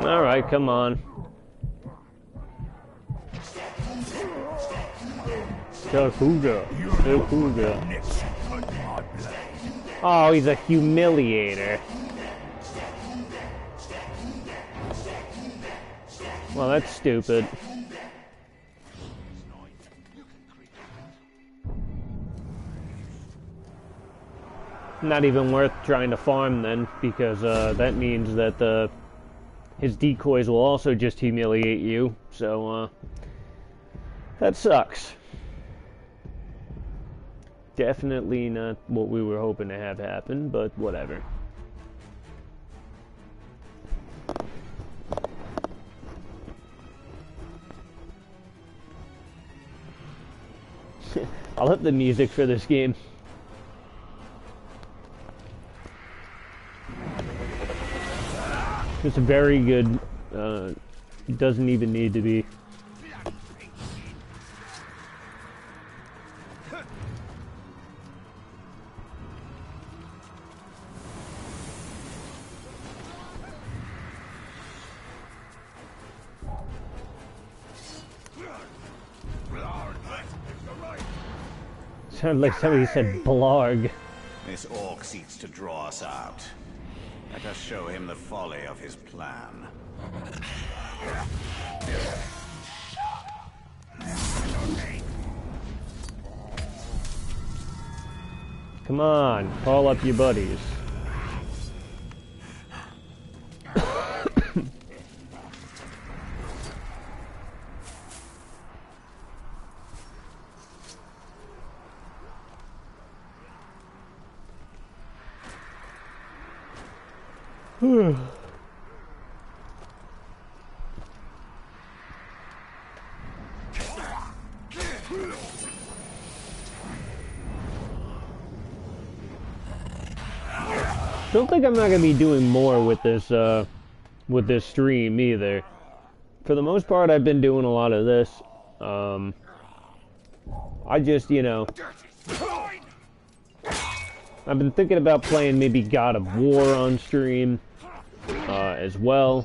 Speaker 1: Alright, come on. Takuga. Oh, he's a humiliator. Well, that's stupid. Not even worth trying to farm then, because that means that his decoys will also just humiliate you, so that sucks. Definitely not what we were hoping to have happen, but whatever. I love the music for this game. It's very good. It doesn't even need to be. Sounded like somebody said blarg.
Speaker 7: This orc seeks to draw us out. Let us show him the folly of his plan.
Speaker 1: Come on, call up your buddies. Don't think I'm not gonna be doing more with this stream either. For the most part, I've been doing a lot of this. I just, you know, I've been thinking about playing maybe God of War on stream as well.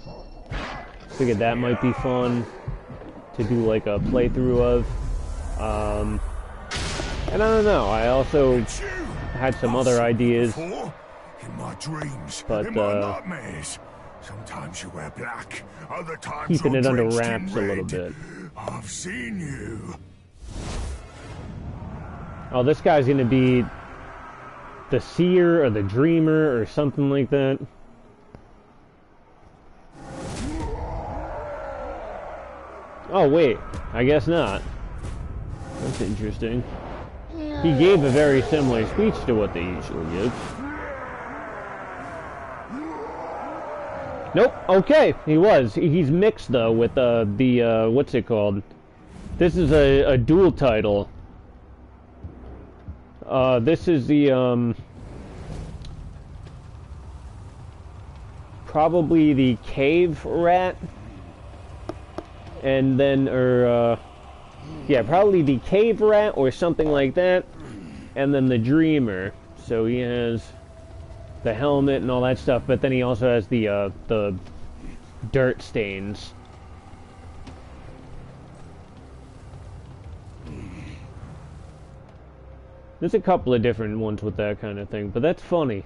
Speaker 1: Figured that might be fun to do like a playthrough of. And I don't know. I also had some other ideas.
Speaker 6: In my dreams,
Speaker 1: but
Speaker 6: in my nightmares. Sometimes you wear black, other times
Speaker 1: keeping it under
Speaker 6: drenched in
Speaker 1: wraps a little bit.
Speaker 6: I've seen you.
Speaker 1: Oh, this guy's gonna be the seer or the dreamer or something like that. Oh wait, I guess not. That's interesting. He gave a very similar speech to what they usually give. Nope, okay, he was. He's mixed, though, with the what's it called? This is a dual title. This is the, probably the cave rat. And then, yeah, probably the cave rat or something like that. And then the dreamer. So he has the helmet and all that stuff, but then he also has the dirt stains. There's a couple of different ones with that kind of thing, but that's funny.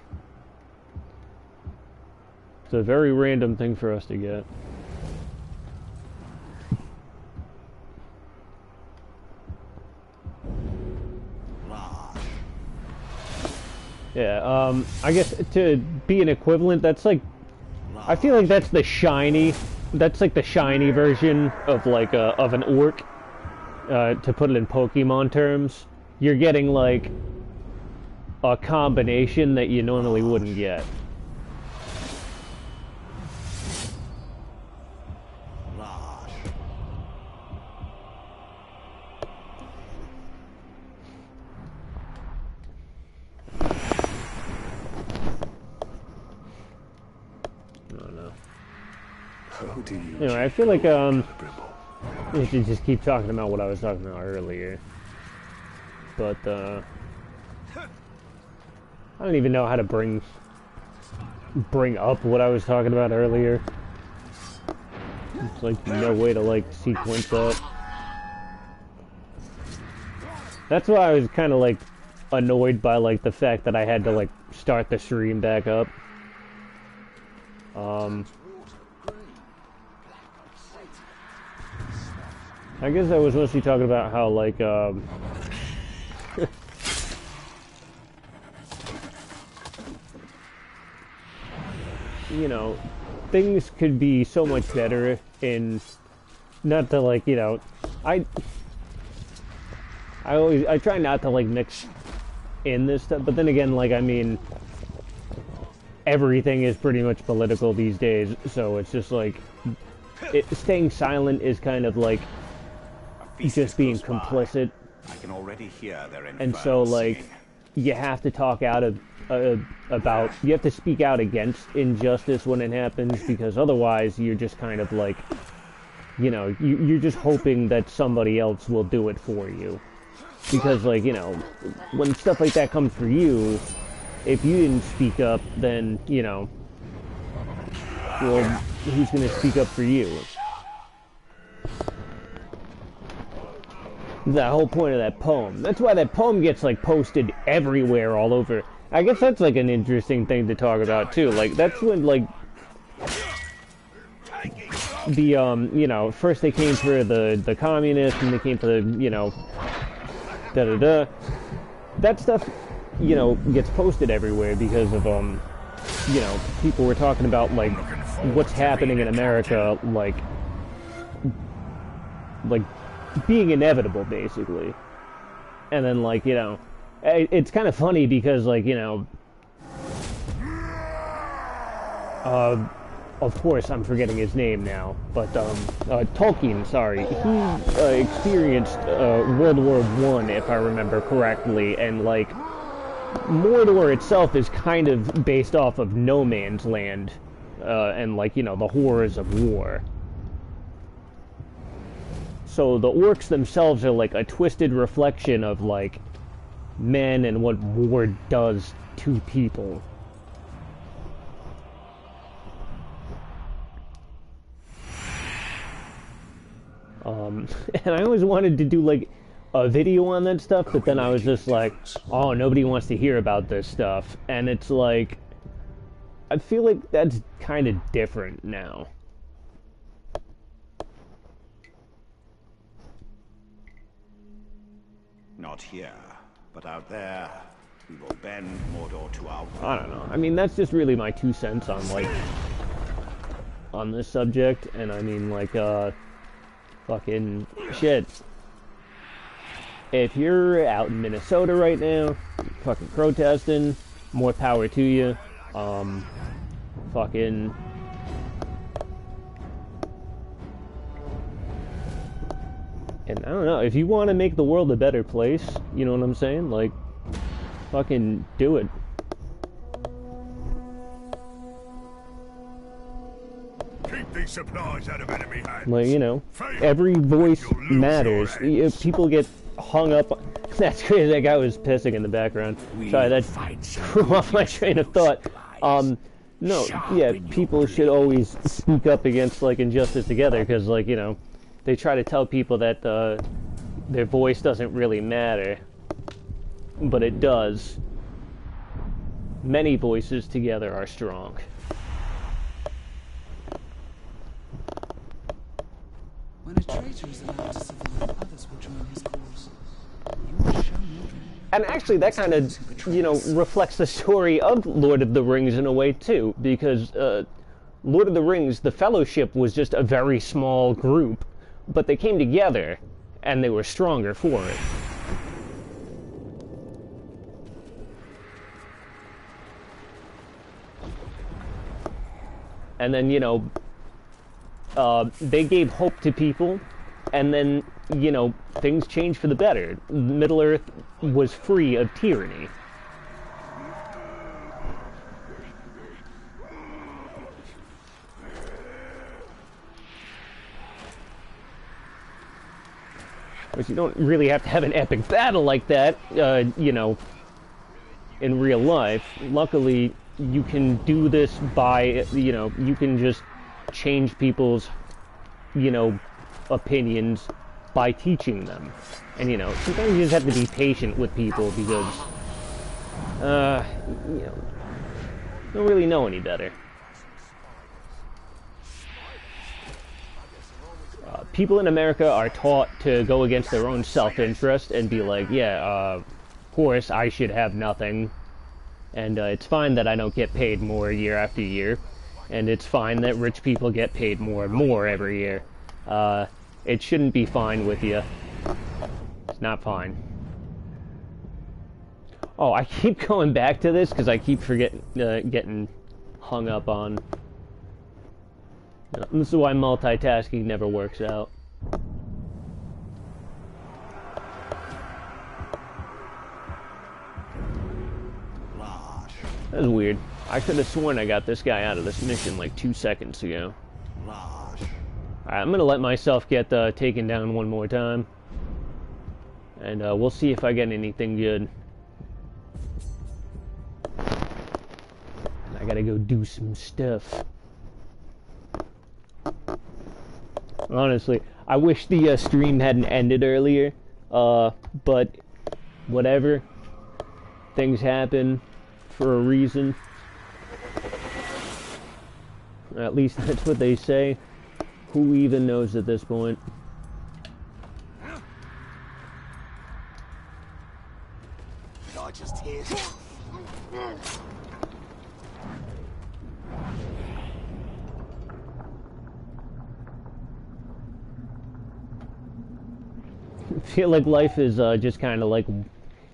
Speaker 1: It's a very random thing for us to get. Yeah, I guess to be an equivalent, that's like, I feel like that's the shiny, that's like the shiny version of like of an orc, to put it in Pokemon terms. You're getting like a combination that you normally wouldn't get. Anyway, I feel like we should just keep talking about what I was talking about earlier. But I don't even know how to bring up what I was talking about earlier. It's like no way to like sequence that. That's why I was kind of like annoyed by like the fact that I had to like start the stream back up. I guess I was mostly talking about how like you know, things could be so much better in, not to like, you know, I try not to like mix in this stuff, but then again, like, I mean, everything is pretty much political these days, so it's just like, staying silent is kind of like just being complicit.
Speaker 7: I can already hear their
Speaker 1: and so like
Speaker 7: singing.
Speaker 1: You have to talk out of about, you have to speak out against injustice when it happens, because otherwise you're just kind of like, you know, you're just hoping that somebody else will do it for you. Because, like, you know, when stuff like that comes for you, if you didn't speak up, then, you know, well, who's going to speak up for you? The whole point of that poem. That's why that poem gets, like, posted everywhere all over. I guess that's, like, an interesting thing to talk about, too. Like, that's when, like, the, you know, first they came for the communists, and they came for the, you know, da-da-da. That stuff, you know, gets posted everywhere because of, you know, people were talking about, like, what's happening in America, like, being inevitable, basically. And then, like, you know, it's kind of funny because, like, you know, of course, I'm forgetting his name now, but, Tolkien, sorry, he, experienced, World War I, if I remember correctly, and, like, Mordor itself is kind of based off of no man's land, and, like, you know, the horrors of war. So the orcs themselves are, like, a twisted reflection of, like, men and what war does to people. And I always wanted to do, like, a video on that stuff, but then I was just like, oh, nobody wants to hear about this stuff. And it's like, I feel like that's kind of different now.
Speaker 7: Not here, but out there, we will bend Mordor to our will.
Speaker 1: I don't know. I mean, that's just really my 2 cents on, like, on this subject. And I mean, like, fucking shit. If you're out in Minnesota right now, fucking protesting, more power to you. Fucking... And I don't know, if you want to make the world a better place, you know what I'm saying? Like, fucking do it.
Speaker 6: Keep these supplies out of enemy hands.
Speaker 1: Like, you know, every voice matters. If people get hung up... That's crazy, that guy was pissing in the background. Sorry, that threw off my train of thought. No, yeah, people should always speak up against, like, injustice together, because, like, you know, they try to tell people that their voice doesn't really matter, but it does. Many voices together are strong.
Speaker 4: When a traitor is allowed to survive, others will join his cause. You must show Mordor.
Speaker 1: And actually, that kind of, you know, reflects the story of Lord of the Rings in a way, too, because Lord of the Rings, the Fellowship was just a very small group, but they came together, and they were stronger for it. And then, you know, they gave hope to people, and then, you know, things changed for the better. Middle-earth was free of tyranny. Which you don't really have to have an epic battle like that, you know, in real life. Luckily, you can do this by, you know, you can just change people's you know, opinions by teaching them. And, you know, sometimes you just have to be patient with people because, you know, don't really know any better. People in America are taught to go against their own self-interest and be like, yeah, of course I should have nothing, and it's fine that I don't get paid more year after year, and it's fine that rich people get paid more and more every year. It shouldn't be fine with you. It's not fine. Oh, I keep going back to this because I keep forgetting, getting hung up on. This is why multitasking never works out. That was weird. I could have sworn I got this guy out of this mission like 2 seconds ago. Alright, I'm gonna let myself get taken down one more time. And we'll see if I get anything good. I gotta go do some stuff. Honestly, I wish the stream hadn't ended earlier, but whatever. Things happen for a reason. At least that's what they say. Who even knows at this point?
Speaker 3: I just hear.
Speaker 1: I feel like life is just kind of like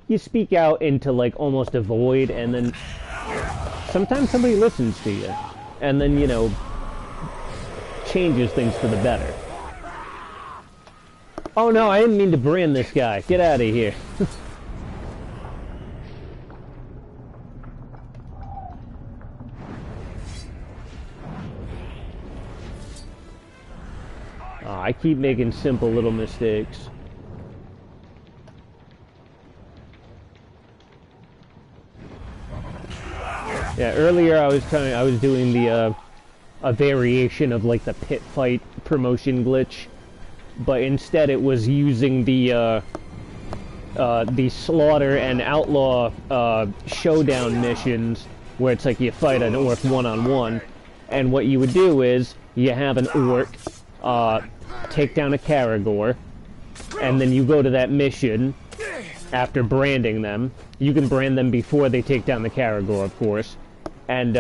Speaker 1: you speak out into like almost a void, and then sometimes somebody listens to you, and then, you know, changes things for the better. Oh no, I didn't mean to brand this guy. Get out of here. Oh, I keep making simple little mistakes. Yeah, earlier I was doing the a variation of like the pit fight promotion glitch, but instead it was using the slaughter and outlaw showdown missions, where it's like you fight an orc one-on-one, and what you would do is you have an orc take down a Caragor, and then you go to that mission after branding them. You can brand them before they take down the Caragor, of course. And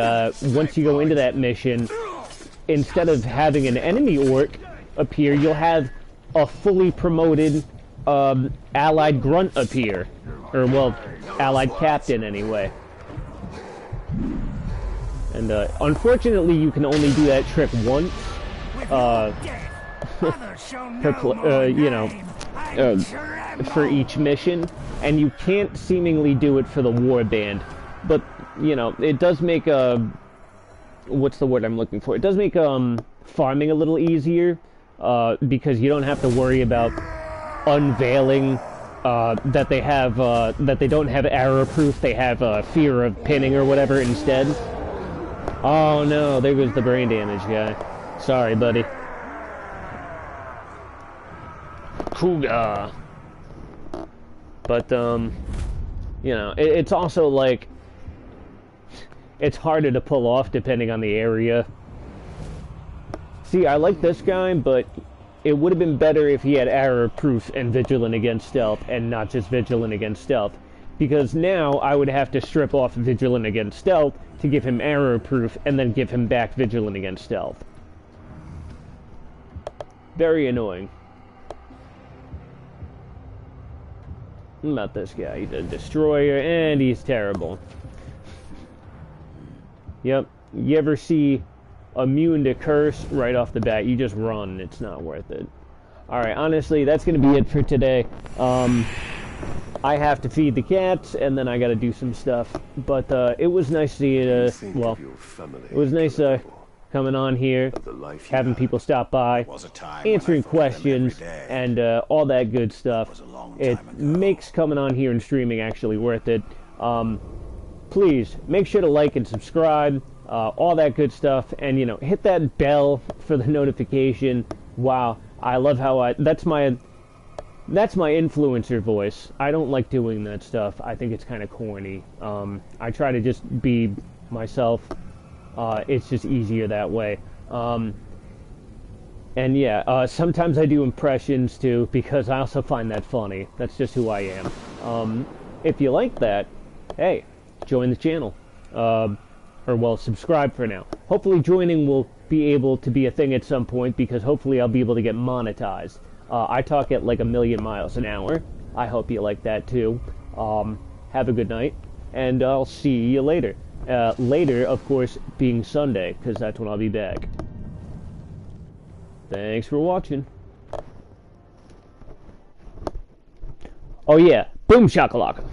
Speaker 1: once you go into that mission, instead of having an enemy orc appear, you'll have a fully promoted allied grunt appear. Or, well, allied captain, anyway. And unfortunately, you can only do that trick once. You know, for each mission. And you can't seemingly do it for the warband. But, you know, it does make what's the word I'm looking for? It does make farming a little easier, because you don't have to worry about unveiling that they have that they don't have arrow proof. They have fear of pinning or whatever instead. Oh no, there goes the brain damage guy. Sorry, buddy. Kuga. But you know, it's also like, it's harder to pull off depending on the area. See, I like this guy, but it would have been better if he had arrow proof and vigilant against stealth, and not just vigilant against stealth. Because now I would have to strip off vigilant against stealth to give him arrow proof, and then give him back vigilant against stealth. Very annoying. What about this guy? He's a destroyer, and he's terrible. Yep. You ever see immune to curse right off the bat? You just run. It's not worth it. Alright, honestly, that's going to be it for today. I have to feed the cats, and then I got to do some stuff. But it was nice to see well, it was nice coming on here, having people stop by, answering questions, and all that good stuff. It makes coming on here and streaming actually worth it. Please, make sure to like and subscribe, all that good stuff, and, you know, hit that bell for the notification, Wow, I love how that's my influencer voice. I don't like doing that stuff. I think it's kind of corny. I try to just be myself. It's just easier that way. And yeah, sometimes I do impressions too, because I also find that funny. That's just who I am. If you like that, hey, join the channel. Or well, subscribe for now. Hopefully joining will be able to be a thing at some point, because hopefully I'll be able to get monetized. I talk at like 1,000,000 miles an hour. I hope you like that too. Have a good night, and I'll see you later. Later, of course, being Sunday, because that's when I'll be back. Thanks for watching. Oh yeah, boom shakalaka.